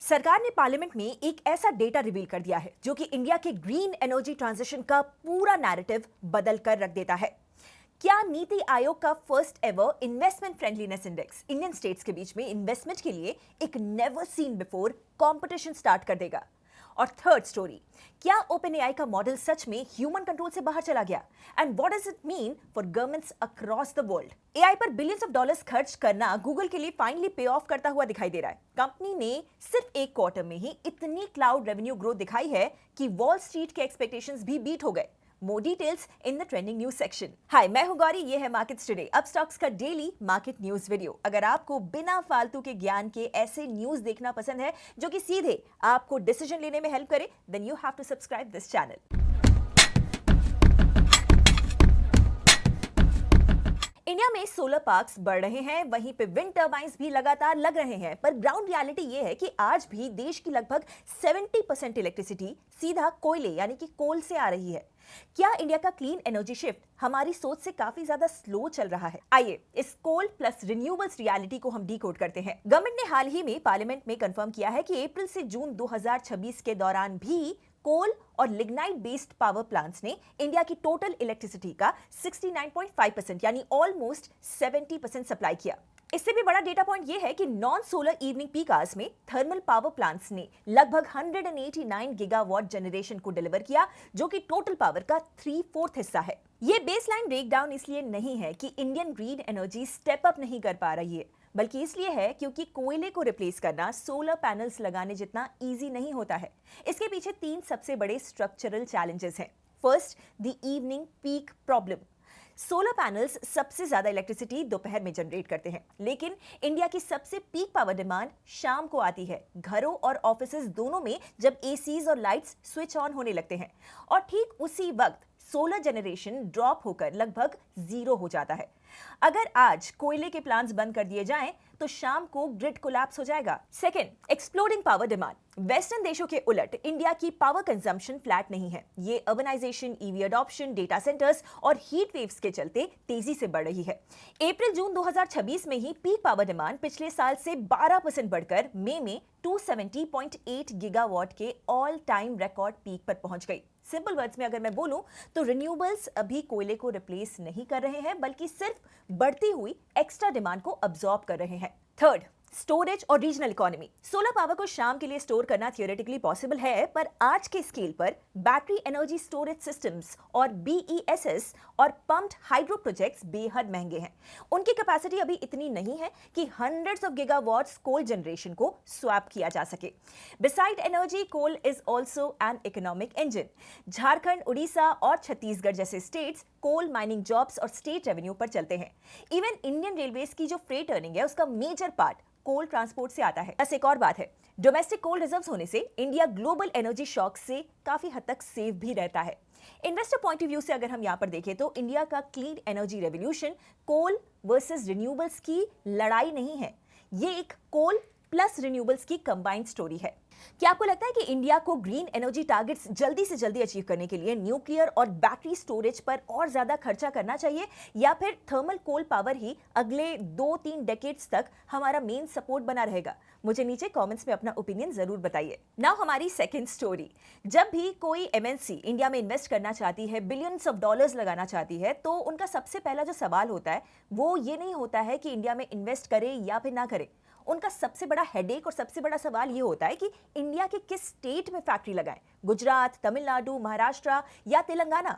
सरकार ने पार्लियामेंट में एक ऐसा डेटा रिवील कर दिया है जो कि इंडिया के ग्रीन एनर्जी ट्रांजिशन का पूरा नैरेटिव बदल कर रख देता है। क्या नीति आयोग का first ever investment friendliness index Indian states के बीच में इन्वेस्टमेंट के लिए एक never seen before competition start कर देगा? और थर्ड स्टोरी, क्या ओपन एआई का मॉडल सच में ह्यूमन कंट्रोल से बाहर चला गया? And what does it mean for governments across the world? AI पर बिलियंस ऑफ डॉलर्स खर्च करना गूगल के लिए फाइनली पे ऑफ करता हुआ दिखाई दे रहा है। कंपनी ने सिर्फ एक क्वार्टर में ही इतनी क्लाउड रेवेन्यू ग्रोथ दिखाई है कि वॉल स्ट्रीट के एक्सपेक्टेशंस भी बीट हो गए। More details in the trending news section. Hi, मैं हूं गौरी, ये है मार्केट्स टुडे, अब स्टॉक्स का डेली मार्केट न्यूज वीडियो। अगर आपको बिना फालतू के ज्ञान के ऐसे न्यूज देखना पसंद है जो कि सीधे आपको डिसीजन लेने में हेल्प करे, then you have to subscribe this channel. India में सोलर पार्क्स बढ़ रहे हैं, वहीं पे विंड टर्बाइंस भी लगातार लग रहे हैं, पर ग्राउंड रियलिटी ये है कि आज भी देश की लगभग 70% इलेक्ट्रिसिटी सीधा कोयले यानी कि कोल से आ रही है। क्या इंडिया का क्लीन एनर्जी शिफ्ट हमारी सोच से काफी ज्यादा स्लो चल रहा है? आइए इस कोल प्लस रिन्यूएबल्स रियलिटी को हम डीकोड करते हैं। गवर्नमेंट ने हाल ही में पार्लियामेंट में कंफर्म किया है कि अप्रैल से जून 2026 के दौरान भी कोल और लिग्नाइट बेस्ड पावर प्लांट्स ने इंडिया की टोटल इलेक्ट्रिसिटी का 69.5% यानी ऑलमोस्ट 70% सप्लाई किया। इससे भी बड़ा डेटा पॉइंट यह है कि non solar evening peak hours में थर्मल पावर प्लांट्स ने लगभग 189 गीगावाट जनरेशन को डिलीवर किया, जो कि टोटल पावर का 3/4 हिस्सा है। ये बेसलाइन ब्रेकडाउन इसलिए नहीं है कि Indian green energy step up नहीं कर पा रही है, बल्कि इसलिए है क्योंकि कोयले को रिप्लेस करना सोलर पैनल्स लगाने जितना इजी नहीं होता है। इसके पीछे 3 सबसे बड़े स्ट्रक्चरल चैलेंजेस हैं। First, the evening peak problem. Solar panels सबसे ज्यादा इलेक्ट्रिसिटी दोपहर में जनरेट करते हैं, लेकिन इंडिया की सबसे पीक पावर डिमांड शाम को आती है, घरों और ऑफिसेज दोनों में, जब एसीज और लाइट्स स्विच ऑन होने लगते हैं। और ठीक उसी वक्त सोलर जनरेशन ड्रॉप होकर लगभग 0 हो जाता है। अगर आज कोयले के प्लांट्स बंद कर दिए जाएं, तो शाम को ग्रिड कोलैप्स हो जाएगा। Second, exploding power demand. Western देशों के उलट इंडिया की पावर कंजम्पशन फ्लैट नहीं है। ये urbanisation, EV adoption, data centres और हीट वेव्स के चलते तेजी से बढ़ रही है। अप्रैल जून 2026 में ही पीक पावर डिमांड पिछले साल से 12% बढ़कर मई में 270.8 गीगावाट के ऑल टाइम रिकॉर्ड पीक पर पहुंच गई। सिंपल वर्ड्स में अगर मैं बोलूं तो रिन्यूएबल्स अभी कोयले को रिप्लेस नहीं कर रहे हैं, बल्कि सिर्फ बढ़ती हुई एक्स्ट्रा डिमांड को अब्सॉर्ब कर रहे हैं। थर्ड, स्टोरेज और रीजनल इकोनॉमी। सोलर पावर को शाम के लिए स्टोर करना थियोरेटिकली पॉसिबल है, पर आज के स्केल पर बैटरी एनर्जी स्टोरेज सिस्टम्स और बीईएसएस और पम्प्ड हाइड्रो प्रोजेक्ट्स बेहद महंगे हैं। उनकी कैपेसिटी अभी इतनी नहीं है कि hundreds of gigawatts coal generation को स्वैप किया जा सके। Beside energy, coal is also an economic engine. Jharkhand, Orissa और छत्तीसगढ़ जैसे स्टेट्स कोल माइनिंग जॉब्स और स्टेट रेवेन्यू पर चलते हैं। इवन इंडियन रेलवेज की जो फ्रेट अर्निंग है, उसका मेजर पार्ट कोल ट्रांसपोर्ट से आता है। बस एक और बात है, डोमेस्टिक कोल रिजर्व्स होने से इंडिया ग्लोबल एनर्जी शॉक से काफी हद तक सेफ भी रहता है। इन्वेस्टर पॉइंट ऑफ व्यू से अगर हम यहाँ पर देखें तो इंडिया का क्लीन एनर्जी रेवोल्यूशन कोल वर्सेस रिन्यूएबल्स की लड़ाई नहीं है, ये एक कोल प्लस रिन्यूएबल्स की कंबाइंड स्टोरी है। क्या आपको लगता है कि इंडिया को ग्रीन एनर्जी टारगेट्स जल्दी से जल्दी अचीव करने के लिए न्यूक्लियर और बैटरी स्टोरेज पर और ज्यादा खर्चा करना चाहिए, या फिर थर्मल कोल पावर ही अगले 2-3 डेकेड्स तक हमारा मेन सपोर्ट बना रहेगा? मुझे नीचे कमेंट्स में अपना ओपिनियन जरूर बताइए। नाउ हमारी सेकंड स्टोरी। जब भी कोई एमएनसी इंडिया में इन्वेस्ट करना चाहती है, बिलियंस ऑफ डॉलर्स लगाना चाहती है, तो उनका सबसे पहला जो सवाल होता है वो ये नहीं होता है कि इंडिया में इन्वेस्ट करे या फिर ना करे। उनका सबसे बड़ा हेडेक और सबसे बड़ा सवाल ये होता है कि इंडिया के किस स्टेट में फैक्ट्री लगाएं, गुजरात, तमिलनाडु, महाराष्ट्र या तेलंगाना।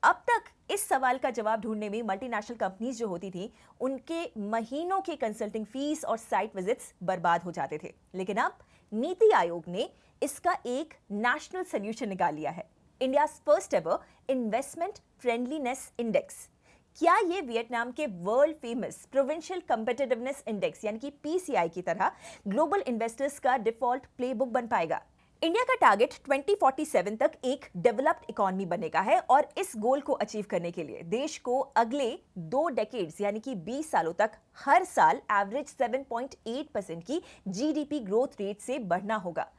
अब तक इस सवाल का जवाब ढूंढने में मल्टीनेशनल कंपनीज जो होती थी, उनके महीनों के कंसल्टिंग फीस और साइट विजिट्स बर्बाद हो जाते थे। लेकिन अब नीति आयोग ने इसका एक नेशनल सोल्यूशन निकाल लिया है, India's first ever investment friendliness index. क्या ये वियतनाम के world famous provincial competitiveness index यानी कि पीसीआई की तरह ग्लोबल इन्वेस्टर्स का डिफॉल्ट प्लेबुक बन पाएगा? इंडिया का टारगेट 2047 तक एक डेवलप्ड इकोनॉमी बनने का है, और इस गोल को अचीव करने के लिए देश को अगले 2 डेकेड्स यानी कि 20 सालों तक हर साल एवरेज 7.8% की जीडीपी ग्रोथ रेट से बढ़ना होगा।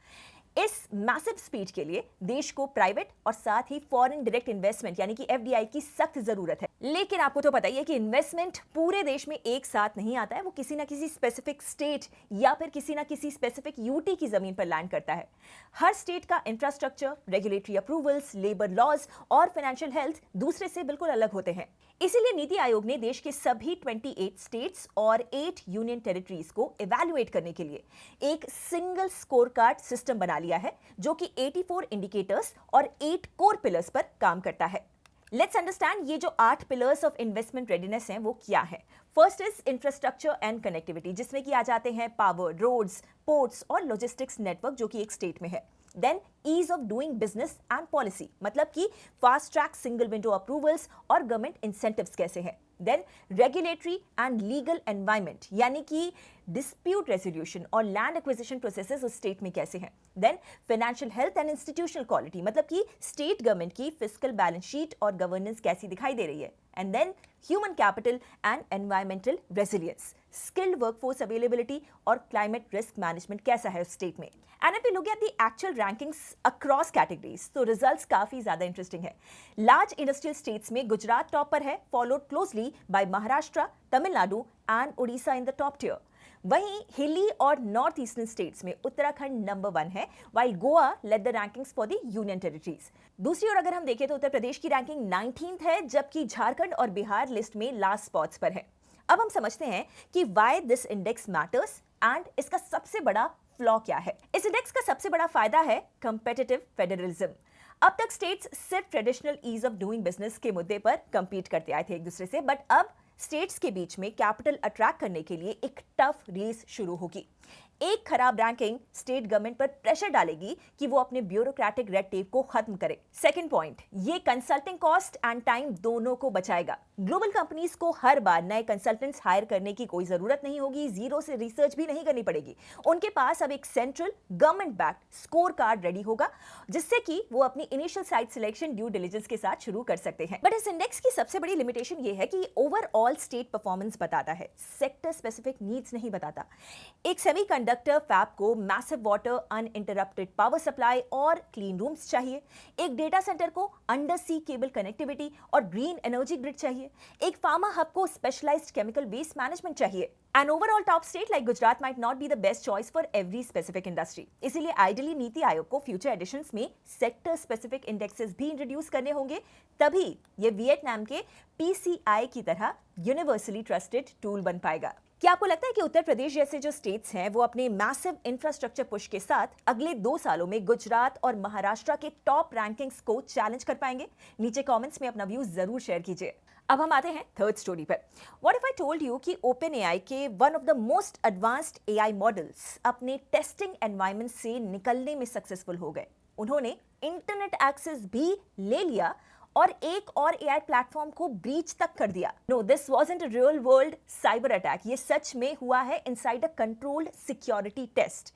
इस मैसिव स्पीड के लिए देश को प्राइवेट और साथ ही फॉरेन डायरेक्ट इन्वेस्टमेंट यानी कि एफडीआई की सख्त जरूरत है। लेकिन आपको तो पता ही है कि इन्वेस्टमेंट पूरे देश में एक साथ नहीं आता है, वो किसी ना किसी स्पेसिफिक स्टेट या फिर किसी ना किसी स्पेसिफिक यूटी की जमीन पर लैंड करता है। हर स्टेट का infrastructure, regulatory approvals, labour laws और फाइनेंशियल हेल्थ दूसरे से बिल्कुल अलग होते हैं। इसीलिए नीति आयोग ने देश के सभी 28 स्टेट्स और 8 यूनियन टेरिटरीज को इवैल्यूएट करने के लिए एक सिंगल स्कोर कार्ड सिस्टम बना लिया है, जो कि 84 इंडिकेटर्स और 8 कोर पिलर्स पर काम करता है। लेट्स अंडरस्टैंड ये जो 8 पिलर्स ऑफ इन्वेस्टमेंट रेडीनेस हैं वो क्या है। First is infrastructure and connectivity, जिसमें कि आ जाते हैं पावर, रोड्स, पोर्ट्स और लॉजिस्टिक्स नेटवर्क जो कि एक स्टेट में है। Then ease of doing business and policy, मतलब कि fast track single window approvals और गवर्नमेंट इंसेंटिव्स कैसे हैं। Then regulatory and legal environment, यानी कि डिस्प्यूट रेजोल्यूशन और लैंड एक्विजिशन प्रोसेसेस उस स्टेट में कैसे हैं। Then financial health and institutional quality, मतलब कि स्टेट गवर्नमेंट की फिस्कल बैलेंस शीट और गवर्नेंस कैसी दिखाई दे रही है। And then human capital and environmental resilience, skilled workforce availability और क्लाइमेट रिस्क मैनेजमेंट कैसा है उस स्टेट में। And if we look at the actual rankings across categories, तो रिजल्ट्स काफी ज्यादा इंटरेस्टिंग है। लार्ज इंडस्ट्रियल स्टेट्स में गुजरात टॉप पर है, followed closely by Maharashtra, Tamil Nadu and Orissa in the top tier. वहीं हिली और नॉर्थ ईस्टर्न स्टेट्स में उत्तराखंड नंबर 1 है, while Goa led the rankings for the union territories. दूसरी ओर अगर हम देखें तो उत्तर प्रदेश की रैंकिंग 19th है, जबकि झारखंड और बिहार लिस्ट में लास्ट स्पॉट्स पर है। अब हम समझते हैं कि why this index matters and इसका सबसे बड़ा फ्लॉ क्या है। इस इंडेक्स का सबसे बड़ा फायदा है कंपेटिटिव फेडरलिज्म। अब तक स्टेट्स सिर्फ traditional ease of doing business के मुद्दे पर कंपीट करते आए थे एक दूसरे से, बट अब स्टेट्स के बीच में कैपिटल अट्रैक्ट करने के लिए एक टफ रेस शुरू होगी। एक खराब रैंकिंग स्टेट गवर्नमेंट पर प्रेशर डालेगी कि वो अपने ब्यूरोक्रेटिक रेड टेप को खत्म करे। सेकंड पॉइंट, ये कंसल्टिंग कॉस्ट एंड टाइम दोनों को बचाएगा। ग्लोबल कंपनीज को हर बार नए कंसल्टेंट्स हायर करने की कोई जरूरत नहीं होगी, जीरो से रिसर्च भी नहीं करनी पड़ेगी। उनके पास अब एक central government backed score card ready होगा, जिससे कि वो अपनी initial site selection due diligence के साथ शुरू कर सकते हैं। बट इस इंडेक्स की सबसे बड़ी लिमिटेशन ये है कि ओवरऑल स्टेट परफॉर्मेंस बताता है, सेक्टर स्पेसिफिक नीड्स नहीं बताता। एक सेमीकंडक्टर फैब को massive water, uninterrupted power supply और क्लीन रूम्स चाहिए। एक डेटा सेंटर को अंडर सी केबल कनेक्टिविटी और ग्रीन एनर्जी ग्रिड चाहिए। एक फार्मा हब को स्पेशलाइज्ड केमिकल वेस्ट मैनेजमेंट चाहिए। An overall top state like Gujarat might not be the best choice for every specific industry. इसीलिए ideally NITI Aayog को future editions में sector specific indexes भी introduce करने होंगे, तभी ये वियतनाम के PCI की तरह यूनिवर्सली ट्रस्टेड टूल बन पाएगा। क्या आपको लगता है कि उत्तर प्रदेश जैसे जो स्टेट्स हैं वो अपने मैसिव इंफ्रास्ट्रक्चर पुश के साथ अगले 2 सालों में गुजरात और महाराष्ट्र के टॉप रैंकिंग्स को चैलेंज कर पाएंगे? नीचे कमेंट्स में अपना व्यू जरूर शेयर कीजिए। अब हम आते हैं थर्ड स्टोरी पर। What if I told you कि OpenAI के one of the most advanced AI models अपने टेस्टिंग एनवायरनमेंट से निकलने में सक्सेसफुल हो गए। उन्होंने इंटरनेट एक्सेस भी ले लिया और एक और AI प्लेटफॉर्म को ब्रीच तक कर दिया। No, this wasn't a real world cyber attack, ये सच में हुआ है inside a controlled security test.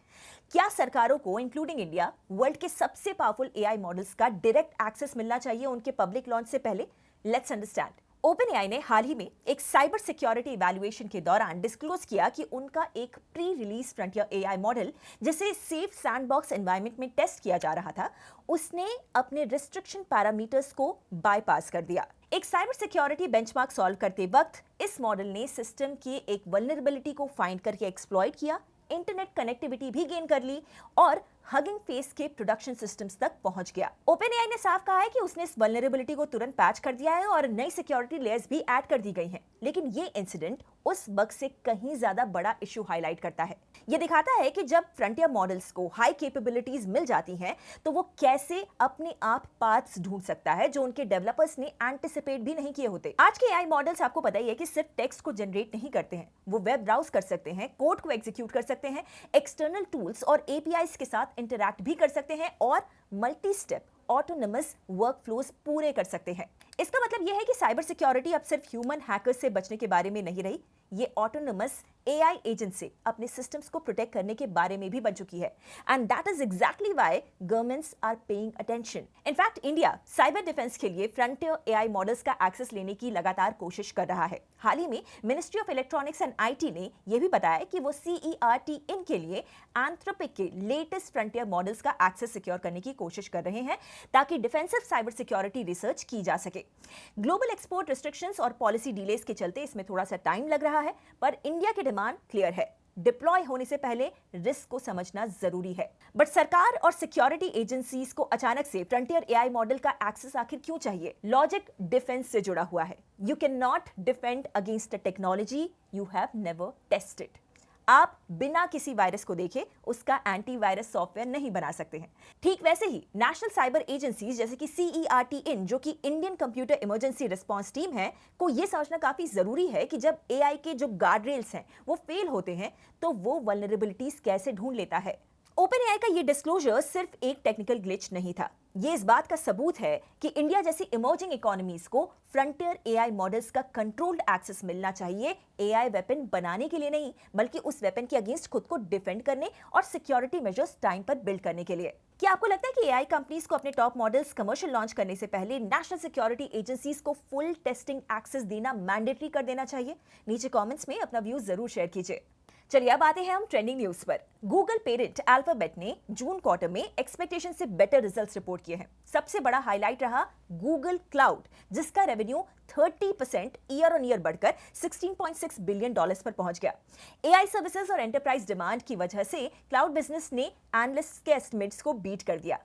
क्या सरकारों को इंक्लूडिंग इंडिया वर्ल्ड के सबसे पावरफुल AI मॉडल्स का डायरेक्ट एक्सेस मिलना चाहिए उनके पब्लिक लॉन्च से पहले? Let's understand. OpenAI ने हाल ही में एक साइबर सिक्योरिटी इवैल्यूएशन के दौरान डिस्क्लोज किया कि उनका एक pre release frontier AI model, जिसे सेफ सैंडबॉक्स एनवायरनमेंट में टेस्ट किया जा रहा था, उसने अपने रिस्ट्रिक्शन पैरामीटर्स को बाईपास कर दिया। एक साइबर सिक्योरिटी बेंचमार्क सॉल्व करते वक्त इस मॉडल ने सिस्टम की एक वल्नरेबिलिटी को फाइंड करके एक्सप्लॉइट किया, इंटरनेट कनेक्टिविटी भी गेन कर ली और हगिंग फेस के प्रोडक्शन सिस्टम्स तक पहुंच गया। OpenAI ने साफ कहा है कि उसने इस वल्नरेबिलिटी को तुरंत पैच कर दिया है और नई सिक्योरिटी लेयर्स भी ऐड कर दी गई हैं। लेकिन ये इंसिडेंट उस बग से कहीं ज्यादा बड़ा इशू हाईलाइट करता है। ये दिखाता है कि जब फ्रंटियर मॉडल्स को हाई कैपेबिलिटीज मिल जाती हैं, तो वो कैसे अपने आप पाथ्स ढूंढ सकता है जो उनके डेवलपर्स ने एंटिसिपेट भी नहीं किए होते। आज के AI मॉडल्स आपको पता ही है कि सिर्फ टेक्स्ट को जनरेट नहीं करते हैं, वो वेब ब्राउज कर सकते हैं, कोड को एग्जीक्यूट कर सकते हैं, एक्सटर्नल टूल्स और APIs के साथ इंटरैक्ट भी कर सकते हैं और मल्टी स्टेप ऑटोनमस वर्कफ्लोज पूरे कर सकते हैं। इसका मतलब यह है कि साइबर सिक्योरिटी अब सिर्फ ह्यूमन हैकर्स से बचने के बारे में नहीं रही, ये ऑटोनोमस AI एजेंट से अपने सिस्टम्स को प्रोटेक्ट करने के बारे में भी बन चुकी है and that is exactly why governments are paying attention. In fact India cyber defence के लिए फ्रंटियर AI मॉडल्स का एक्सेस लेने की लगातार कोशिश कर रहा है। हाल ही में ministry of electronics and IT ने यह भी बताया कि वो CERT इन के लिए एंथ्रोपिक के लेटेस्ट फ्रंटियर मॉडल्स का एक्सेस सिक्योर करने की कोशिश कर रहे हैं ताकि डिफेंसिव साइबर सिक्योरिटी रिसर्च की जा सके। ग्लोबल एक्सपोर्ट रिस्ट्रिक्शंस और पॉलिसी डिलेज के चलते इसमें थोड़ा सा टाइम लग रहा है, पर इंडिया की डिमांड क्लियर है। डिप्लॉय होने से पहले रिस्क को समझना जरूरी है। बट सरकार और सिक्योरिटी एजेंसीज को अचानक से फ्रंटियर AI मॉडल का एक्सेस आखिर क्यों चाहिए? लॉजिक डिफेंस से जुड़ा हुआ है। You can not defend against a technology you have never tested. आप बिना किसी वायरस को देखे उसका एंटीवायरस सॉफ्टवेयर नहीं बना सकते हैं। ठीक वैसे ही नेशनल साइबर एजेंसीज जैसे कि CERT इन, जो कि Indian computer emergency response team है, को यह समझना काफी जरूरी है कि जब AI के जो गार्ड रेल्स हैं वो फेल होते हैं तो वो वल्नरेबिलिटीज कैसे ढूंढ लेता है। OpenAI का ये डिस्क्लोजर सिर्फ एक टेक्निकल ग्लिच नहीं था, ये इस बात का सबूत है कि इंडिया जैसी इमर्जिंग इकोनॉमीज को फ्रंटियर AI मॉडल्स का कंट्रोल्ड एक्सेस मिलना चाहिए AI वेपन बनाने के लिए नहीं, बल्कि उस वेपन के अगेंस्ट खुद को डिफेंड करने और सिक्योरिटी मेजर्स टाइम पर बिल्ड करने के लिए। क्या आपको लगता है कि AI कंपनीज को अपने टॉप मॉडल्स कमर्शियल लॉन्च करने से पहले नेशनल सिक्योरिटी एजेंसीज को फुल टेस्टिंग एक्सेस देना मैंडेटरी कर देना चाहिए? नीचे कमेंट्स में अपना व्यूज जरूर शेयर कीजिए। चलिए अब आते हैं हम ट्रेंडिंग न्यूज पर। गूगल पेरेंट अल्फाबेट ने जून क्वार्टर में एक्सपेक्टेशन से बेटर रिजल्ट्स रिपोर्ट किए हैं। सबसे बड़ा हाईलाइट रहा गूगल क्लाउड, जिसका रेवेन्यू 30% ईयर ऑन ईयर बढ़कर $16.6 बिलियन पर पहुंच गया। AI सर्विसेज और एंटरप्राइज डिमांड की वजह से क्लाउड बिजनेस ने एनालिस्ट के एस्टिमेट्स को बीट कर दिया।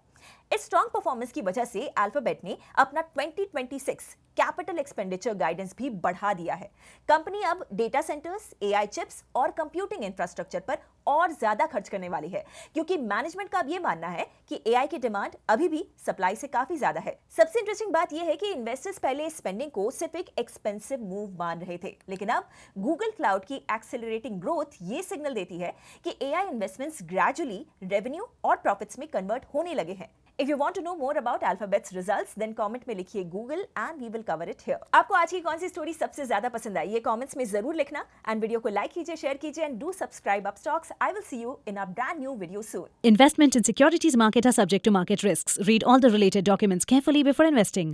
इस स्ट्रॉन्ग परफॉर्मेंस की वजह से अल्फाबेट ने अपना 2026 कैपिटल एक्सपेंडिचर गाइडेंस भी बढ़ा दिया है। कंपनी अब डेटा सेंटर्स, AI चिप्स और कंप्यूटिंग इंफ्रास्ट्रक्चर पर और ज्यादा खर्च करने वाली है, क्योंकि मैनेजमेंट का अब ये मानना है कि AI की डिमांड अभी भी सप्लाई से काफी ज्यादा है। सबसे इंटरेस्टिंग बात यह है कि इन्वेस्टर्स पहले स्पेंडिंग को सिर्फ एक एक्सपेंसिव मूव मान रहे थे, लेकिन अब गूगल क्लाउड की एक्सेलरेटिंग ग्रोथ ये सिग्नल देती है कि AI इन्वेस्टमेंट्स ग्रेजुअली रेवेन्यू और प्रॉफिट्स में कन्वर्ट होने लगे हैं। If you want to know more about Alphabet's results, then comment में लिखिए Google and we will cover it here. आपको आज की कौन सी स्टोरी सबसे ज्यादा पसंद आई, ये कमेंट्स में जरूर लिखना एंड वीडियो को लाइक कीजिए, शेयर कीजिए and do subscribe Upstox. I will see you in a brand new video soon. Investment in securities market are subject to market risks. Read all the related documents carefully before investing.